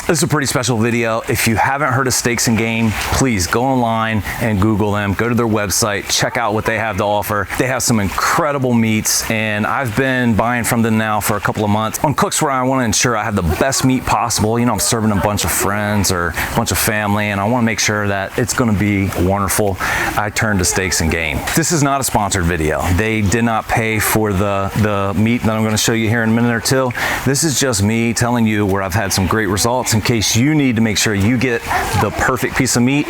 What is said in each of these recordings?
This is a pretty special video. If you haven't heard of Steaks and Game, please go online and Google them. Go to their website, check out what they have to offer. They have some incredible meats, and I've been buying from them now for a couple of months. On cooks where I want to ensure I have the best meat possible. You know, I'm serving a bunch of friends or a bunch of family, and I want to make sure that it's going to be wonderful. I turn to Steaks and Game. This is not a sponsored video. They did not pay for the meat that I'm going to show you here in a minute or two. This is just me telling you where I've had some great results in case you need to make sure you get the perfect piece of meat.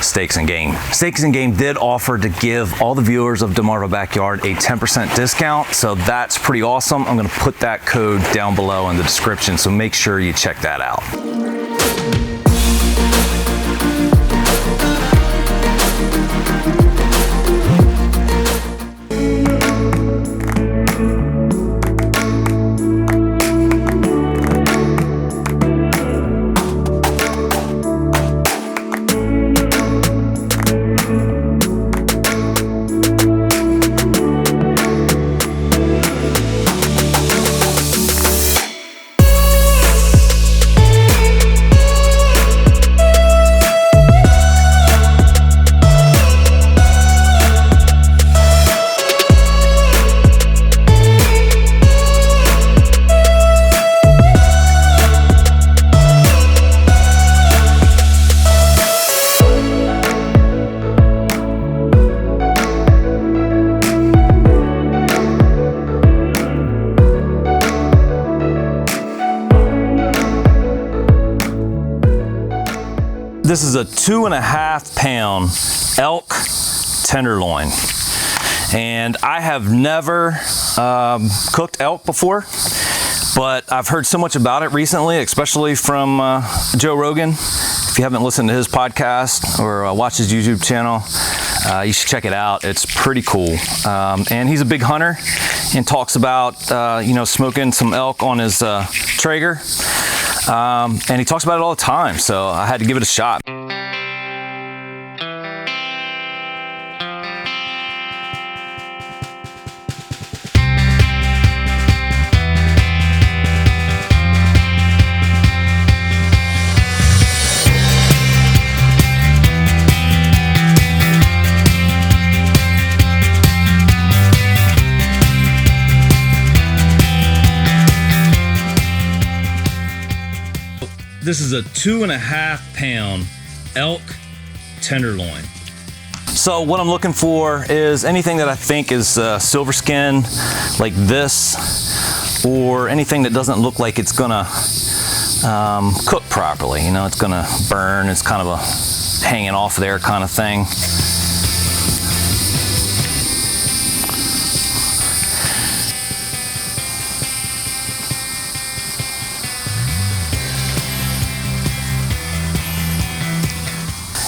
Steaks and Game. Steaks and Game did offer to give all the viewers of DeMarva Backyard a 10% discount, so that's pretty awesome. I'm going to put that code down below in the description, so make sure you check that out. This is a 2.5 pound elk tenderloin, and I have never cooked elk before, but I've heard so much about it recently, especially from Joe Rogan. If you haven't listened to his podcast or watched his YouTube channel, you should check it out. It's pretty cool. And he's a big hunter and talks about you know, smoking some elk on his Traeger. And he talks about it all the time, so I had to give it a shot. This is a 2.5 pound elk tenderloin. So what I'm looking for is anything that I think is silver skin, like this, or anything that doesn't look like it's gonna cook properly. You know, it's gonna burn. It's kind of a hanging off there kind of thing.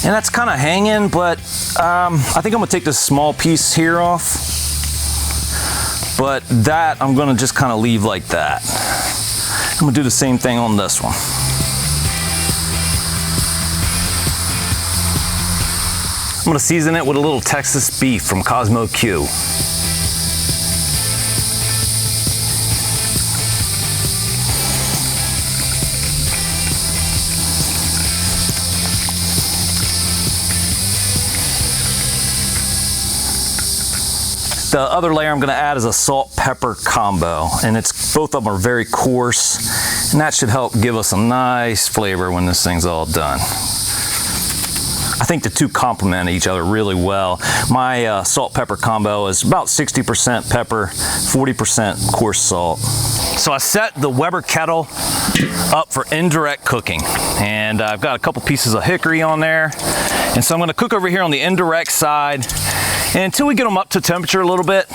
And that's kind of hanging, but I think I'm gonna take this small piece here off. But that I'm gonna just kind of leave like that. I'm gonna do the same thing on this one. I'm gonna season it with a little Texas beef from Cosmo Q. The other layer I'm going to add is a salt-pepper combo, and both of them are very coarse, and that should help give us a nice flavor when this thing's all done. I think the two complement each other really well. My salt-pepper combo is about 60% pepper, 40% coarse salt. So I set the Weber kettle up for indirect cooking, and I've got a couple pieces of hickory on there, and so I'm going to cook over here on the indirect side. And until we get them up to temperature a little bit,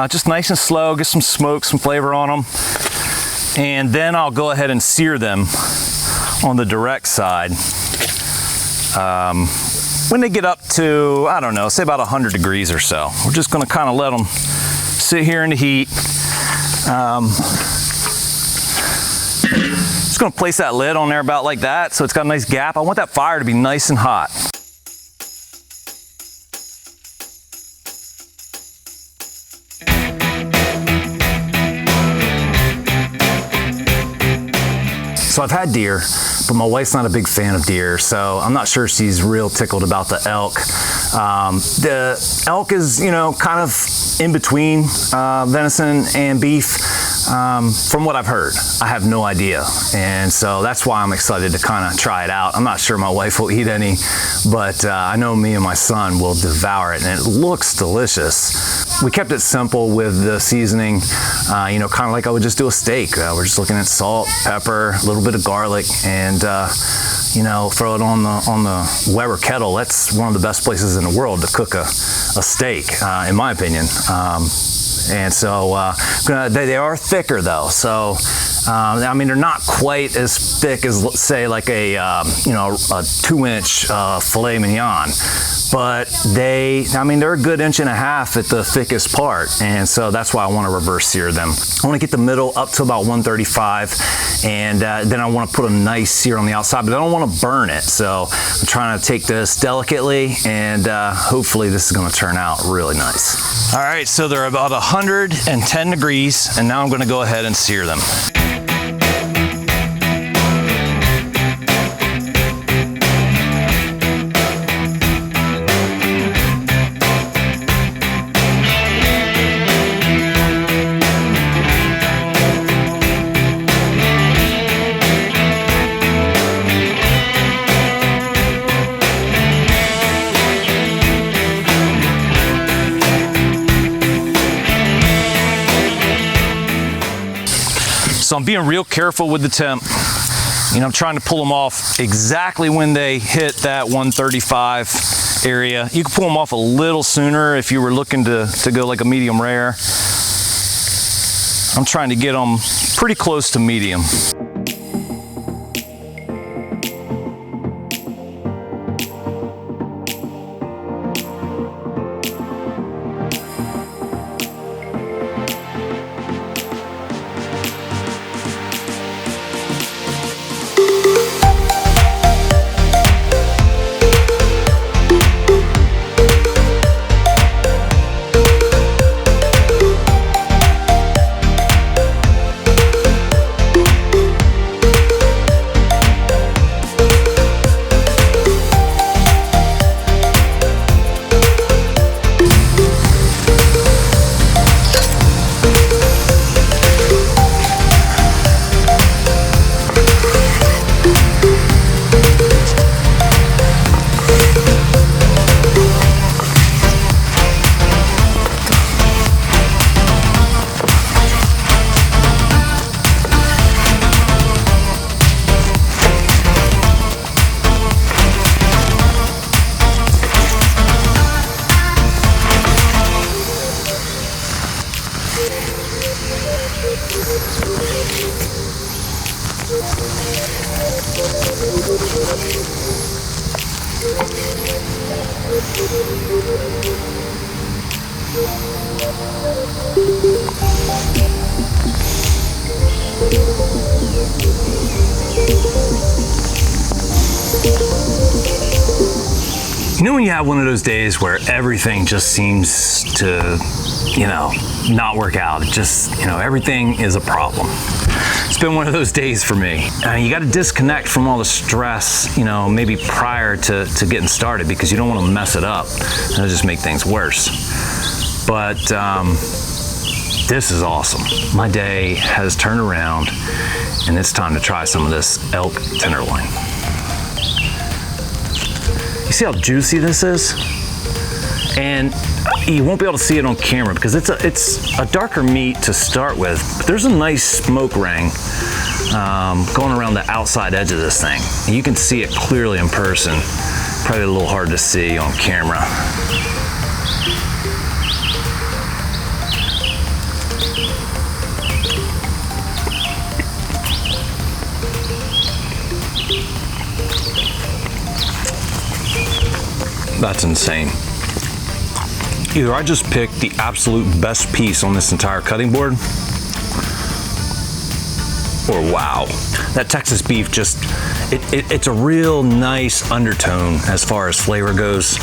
just nice and slow, get some smoke, some flavor on them. And then I'll go ahead and sear them on the direct side. When they get up to, I don't know, say about 100 degrees or so. We're just gonna kind of let them sit here in the heat. Just gonna place that lid on there about like that, so it's got a nice gap. I want that fire to be nice and hot. So I've had deer, but my wife's not a big fan of deer, so I'm not sure she's real tickled about the elk. The elk is, you know, kind of in between venison and beef. From what I've heard, I have no idea, and so that's why I'm excited to kind of try it out. I'm not sure my wife will eat any, but I know me and my son will devour it, and it looks delicious. We kept it simple with the seasoning, you know, kind of like I would just do a steak. We're just looking at salt, pepper, a little bit of garlic, and you know, throw it on the Weber kettle. That's one of the best places in the world to cook a steak, in my opinion. And so they are thicker though. So I mean, they're not quite as thick as, let's say, like a you know, a 2-inch filet mignon, but I mean, they're a good 1.5 inches at the thickest part, and so that's why I want to reverse sear them. I want to get the middle up to about 135, and then I want to put a nice sear on the outside, but I don't want to burn it. So I'm trying to take this delicately, and hopefully this is going to turn out really nice. All right, so they're about 110 degrees, and now I'm going to go ahead and sear them. So I'm being real careful with the temp. You know, I'm trying to pull them off exactly when they hit that 135 area. You can pull them off a little sooner if you were looking to go like a medium rare. I'm trying to get them pretty close to medium. You know when you have one of those days where everything just seems to, you know, not work out? It just, you know, everything is a problem. It's been one of those days for me. You got to disconnect from all the stress, you know, maybe prior to getting started, because you don't want to mess it up. It'll just make things worse. But this is awesome. My day has turned around, and it's time to try some of this elk tenderloin. You see how juicy this is? And you won't be able to see it on camera because it's a darker meat to start with, but there's a nice smoke ring going around the outside edge of this thing. And you can see it clearly in person. Probably a little hard to see on camera. That's insane. Either I just picked the absolute best piece on this entire cutting board, or wow, that Texas beef just, it's a real nice undertone as far as flavor goes.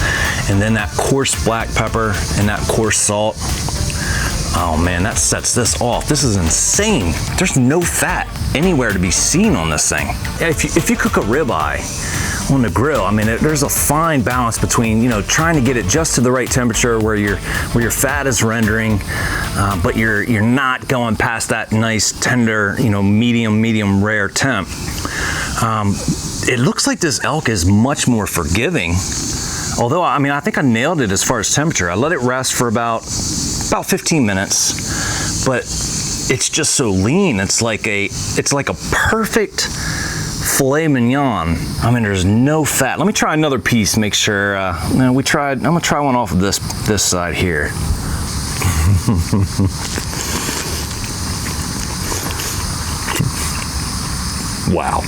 And then that coarse black pepper and that coarse salt, Oh man, that sets this off. This is insane. There's no fat anywhere to be seen on this thing. If you cook a ribeye on the grill, I mean, there's a fine balance between, you know, trying to get it just to the right temperature where your fat is rendering, but you're not going past that nice tender, you know, medium rare temp. It looks like this elk is much more forgiving. Although, I mean, I think I nailed it as far as temperature. I let it rest for about 15 minutes, but it's just so lean. It's like a perfect filet mignon. I mean, there's no fat. Let me try another piece, make sure. I'm gonna try one off of this side here. Wow.